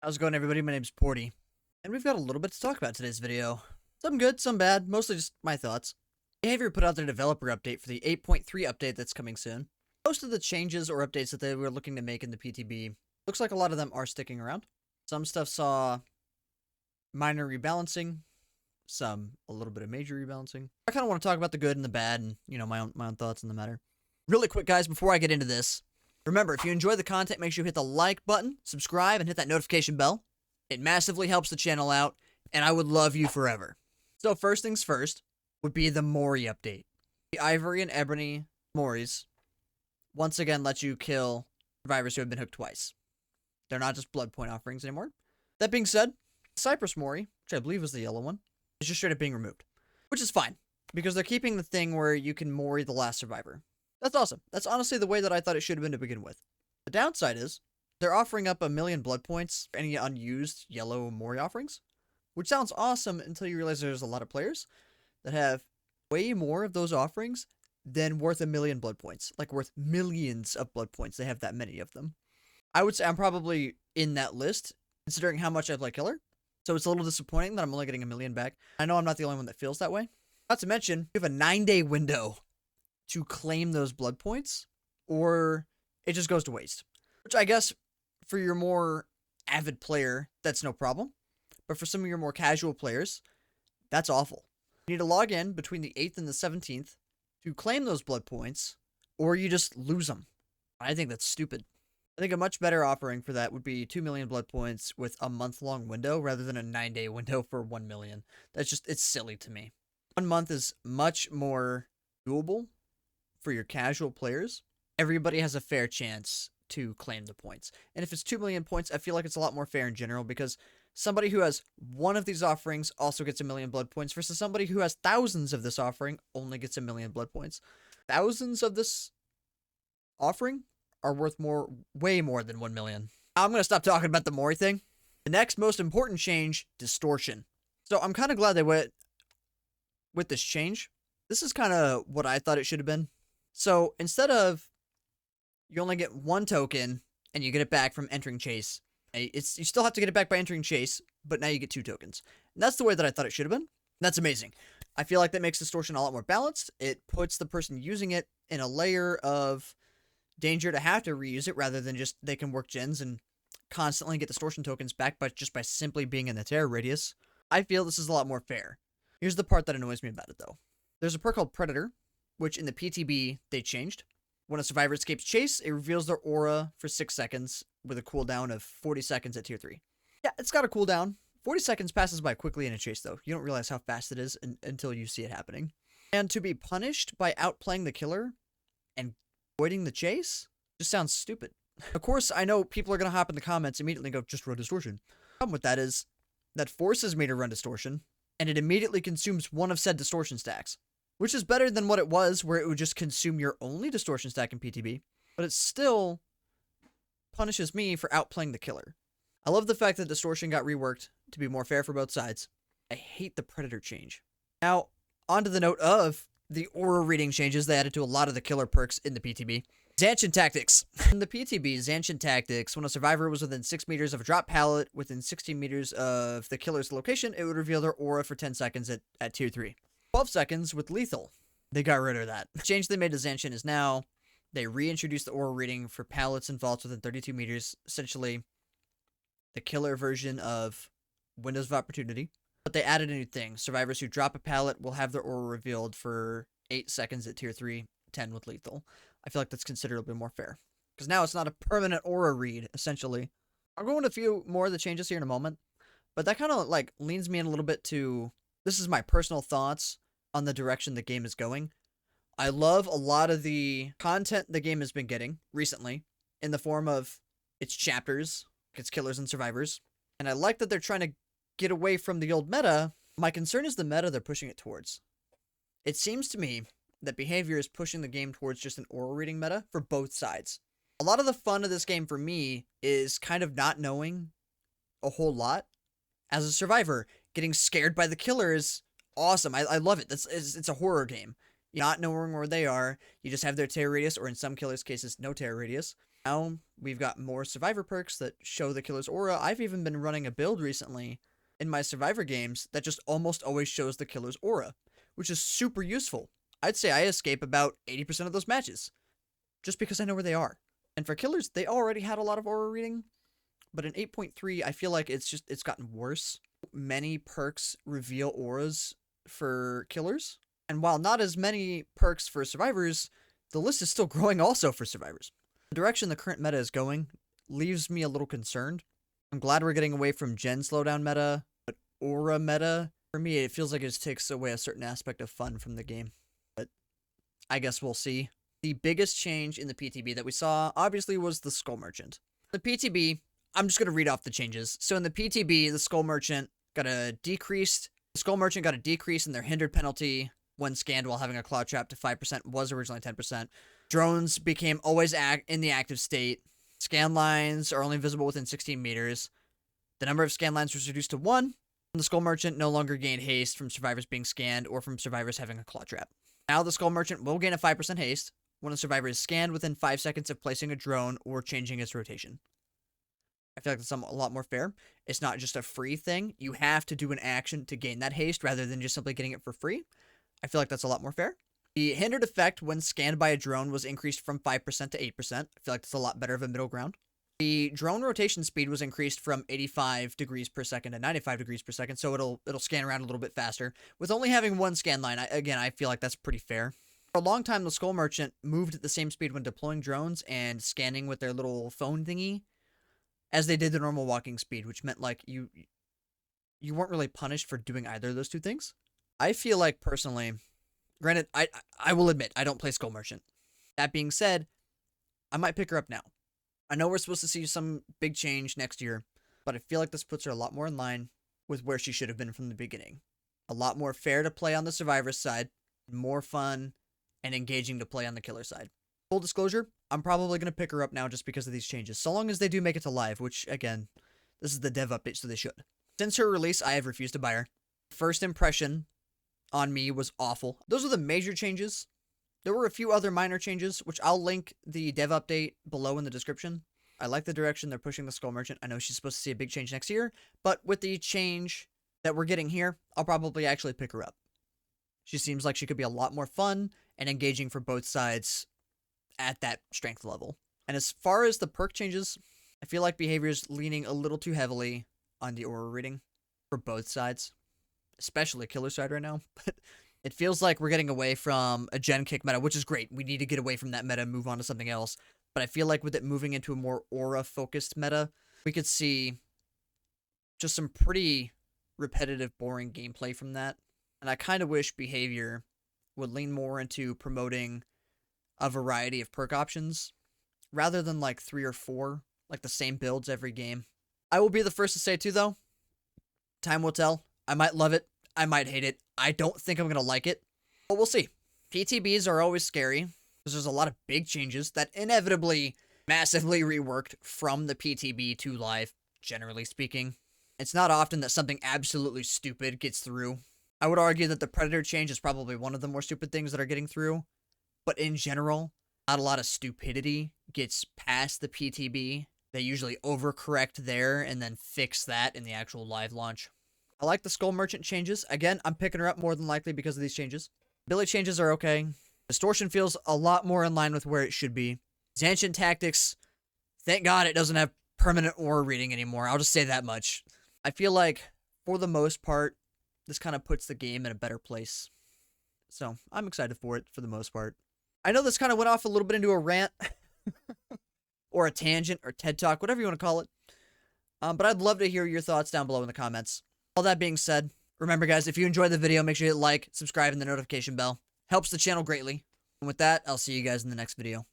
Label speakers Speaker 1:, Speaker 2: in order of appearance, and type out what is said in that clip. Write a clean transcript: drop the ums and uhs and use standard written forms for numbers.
Speaker 1: How's it going, everybody? My name's Porty, and we've got a little bit to talk about today's video. Some good, some bad, mostly just my thoughts. Behavior put out their developer update for the 8.3 update that's coming soon. Most of the changes or updates that they were looking to make in the PTB, looks like a lot of them are sticking around. Some stuff saw minor rebalancing, some a little bit of major rebalancing. I kind of want to talk about the good and the bad and, my own thoughts on the matter. Really quick, guys, before I get into this, remember, if you enjoy the content, make sure you hit the like button, subscribe, and hit that notification bell. It massively helps the channel out, and I would love you forever. So first things first would be the Mori update. The Ivory and Ebony Moris once again let you kill survivors who have been hooked twice. They're not just blood point offerings anymore. That being said, Cypress Mori, which I believe was the yellow one, is just straight up being removed. Which is fine, because they're keeping the thing where you can Mori the last survivor. That's awesome. That's honestly the way that I thought it should have been to begin with. The downside is, they're offering up 1,000,000 blood points for any unused yellow Mori offerings, which sounds awesome until you realize there's a lot of players that have way more of those offerings than worth 1,000,000 blood points. Like worth millions of blood points. They have that many of them. I would say I'm probably in that list, considering how much I play Killer. So it's a little disappointing that I'm only getting 1,000,000 back. I know I'm not the only one that feels that way. Not to mention, you have a 9-day window to claim those blood points, or it just goes to waste. Which I guess for your more avid player, that's no problem. But for some of your more casual players, that's awful. You need to log in between the 8th and the 17th to claim those blood points, or you just lose them. I think that's stupid. I think a much better offering for that would be 2,000,000 blood points with a month-long window rather than a 9-day window for 1,000,000. It's silly to me. 1 month is much more doable for your casual players. Everybody has a fair chance to claim the points. And if it's 2,000,000 points, I feel like it's a lot more fair in general because somebody who has one of these offerings also gets 1,000,000 blood points versus somebody who has thousands of this offering only gets 1,000,000 blood points. Thousands of this offering are worth way more than 1,000,000. I'm going to stop talking about the Mori thing. The next most important change, distortion. So I'm kind of glad they went with this change. This is kind of what I thought it should have been. So instead of you only get 1 token and you get it back from entering chase, you still have to get it back by entering chase, but now you get 2 tokens. And that's the way that I thought it should have been. That's amazing. I feel like that makes distortion a lot more balanced. It puts the person using it in a layer of danger to have to reuse it rather than just they can work gens and constantly get distortion tokens back just by simply being in the terror radius. I feel this is a lot more fair. Here's the part that annoys me about it though. There's a perk called Predator, which in the PTB they changed. When a survivor escapes chase, it reveals their aura for 6 seconds with a cooldown of 40 seconds at tier 3. Yeah, it's got a cooldown. 40 seconds passes by quickly in a chase though. You don't realize how fast it is until you see it happening. And to be punished by outplaying the killer and avoiding the chase just sounds stupid. Of course, I know people are going to hop in the comments immediately and go, just run distortion. The problem with that is that forces me to run distortion, and it immediately consumes one of said distortion stacks. Which is better than what it was, where it would just consume your only distortion stack in PTB, but it still punishes me for outplaying the killer. I love the fact that distortion got reworked to be more fair for both sides. I hate the Predator change. Now, onto the note of the aura reading changes they added to a lot of the killer perks in the PTB. Zancian Tactics. In the PTB, Zancian Tactics, when a survivor was within 6 meters of a drop pallet within 16 meters of the killer's location, it would reveal their aura for 10 seconds at tier 3. 12 seconds with lethal. They got rid of that. The change they made to Zancian is now they reintroduced the aura reading for pallets and vaults within 32 meters, essentially the killer version of Windows of Opportunity. But they added a new thing. Survivors who drop a pallet will have their aura revealed for 8 seconds at tier 3, 10 with lethal. I feel like that's considerably more fair. Because now it's not a permanent aura read, essentially. I'll go into a few more of the changes here in a moment. But that kind of like leans me in a little bit to... This is my personal thoughts on the direction the game is going. I love a lot of the content the game has been getting recently in the form of its chapters, its killers and survivors. And I like that they're trying to get away from the old meta. My concern is the meta they're pushing it towards. It seems to me that behavior is pushing the game towards just an aura reading meta for both sides. A lot of the fun of this game for me is kind of not knowing a whole lot. As a survivor, getting scared by the killer is awesome. I love it. It's a horror game. You're not knowing where they are. You just have their terror radius, or in some killers' cases, no terror radius. Now we've got more survivor perks that show the killer's aura. I've even been running a build recently in my survivor games that just almost always shows the killer's aura, which is super useful. I'd say I escape about 80% of those matches just because I know where they are. And for killers, they already had a lot of aura reading, but in 8.3, I feel like it's gotten worse. Many perks reveal auras for killers, and while not as many perks for survivors, the list is still growing also for survivors. The direction the current meta is going leaves me a little concerned. I'm glad we're getting away from gen slowdown meta, but aura meta, for me, it feels like it just takes away a certain aspect of fun from the game. But I guess we'll see. The biggest change in the PTB that we saw, obviously, was the Skull Merchant. The PTB, I'm just going to read off the changes. So in the PTB, the Skull Merchant got a decrease. The Skull Merchant got a decrease in their hindered penalty when scanned while having a claw trap to 5%, was originally 10%. Drones became always in the active state. Scan lines are only visible within 16 meters. The number of scan lines was reduced to 1. And the Skull Merchant no longer gained haste from survivors being scanned or from survivors having a claw trap. Now the Skull Merchant will gain a 5% haste when a survivor is scanned within 5 seconds of placing a drone or changing its rotation. I feel like that's a lot more fair. It's not just a free thing. You have to do an action to gain that haste rather than just simply getting it for free. I feel like that's a lot more fair. The hindered effect when scanned by a drone was increased from 5% to 8%. I feel like that's a lot better of a middle ground. The drone rotation speed was increased from 85 degrees per second to 95 degrees per second, so it'll scan around a little bit faster. With only having one scan line, I feel like that's pretty fair. For a long time, the Skull Merchant moved at the same speed when deploying drones and scanning with their little phone thingy as they did the normal walking speed, which meant like you weren't really punished for doing either of those two things. I feel like personally, granted, I will admit I don't play Skull Merchant. That being said, I might pick her up now. I know we're supposed to see some big change next year, but I feel like this puts her a lot more in line with where she should have been from the beginning. A lot more fair to play on the survivor side, more fun and engaging to play on the killer side. Full disclosure, I'm probably going to pick her up now just because of these changes, so long as they do make it to live, which, again, this is the dev update, so they should. Since her release, I have refused to buy her. First impression on me was awful. Those are the major changes. There were a few other minor changes, which I'll link the dev update below in the description. I like the direction they're pushing the Skull Merchant. I know she's supposed to see a big change next year, but with the change that we're getting here, I'll probably actually pick her up. She seems like she could be a lot more fun and engaging for both sides at that strength level. And as far as the perk changes, I feel like behavior's leaning a little too heavily on the aura reading for both sides, especially killer side right now. But it feels like we're getting away from a gen kick meta, which is great. We need to get away from that meta and move on to something else. But I feel like with it moving into a more aura-focused meta, we could see just some pretty repetitive, boring gameplay from that. And I kind of wish behavior would lean more into promoting a variety of perk options rather than like 3 or 4, like the same builds every game. I will be the first to say too, though, time will tell. I might love it. I might hate it. I don't think I'm going to like it, but we'll see. PTBs are always scary because there's a lot of big changes that inevitably massively reworked from the PTB to live, generally speaking. It's not often that something absolutely stupid gets through. I would argue that the Predator change is probably one of the more stupid things that are getting through, but in general, not a lot of stupidity gets past the PTB. They usually overcorrect there and then fix that in the actual live launch. I like the Skull Merchant changes. Again, I'm picking her up more than likely because of these changes. Ability changes are okay. Distortion feels a lot more in line with where it should be. Zancian Tactics, thank God it doesn't have permanent aura reading anymore. I'll just say that much. I feel like, for the most part, this kind of puts the game in a better place. So, I'm excited for it, for the most part. I know this kind of went off a little bit into a rant. Or a tangent, or TED Talk, whatever you want to call it. But I'd love to hear your thoughts down below in the comments. All that being said, remember guys, if you enjoyed the video, make sure you hit like, subscribe, and the notification bell. Helps the channel greatly. And with that, I'll see you guys in the next video.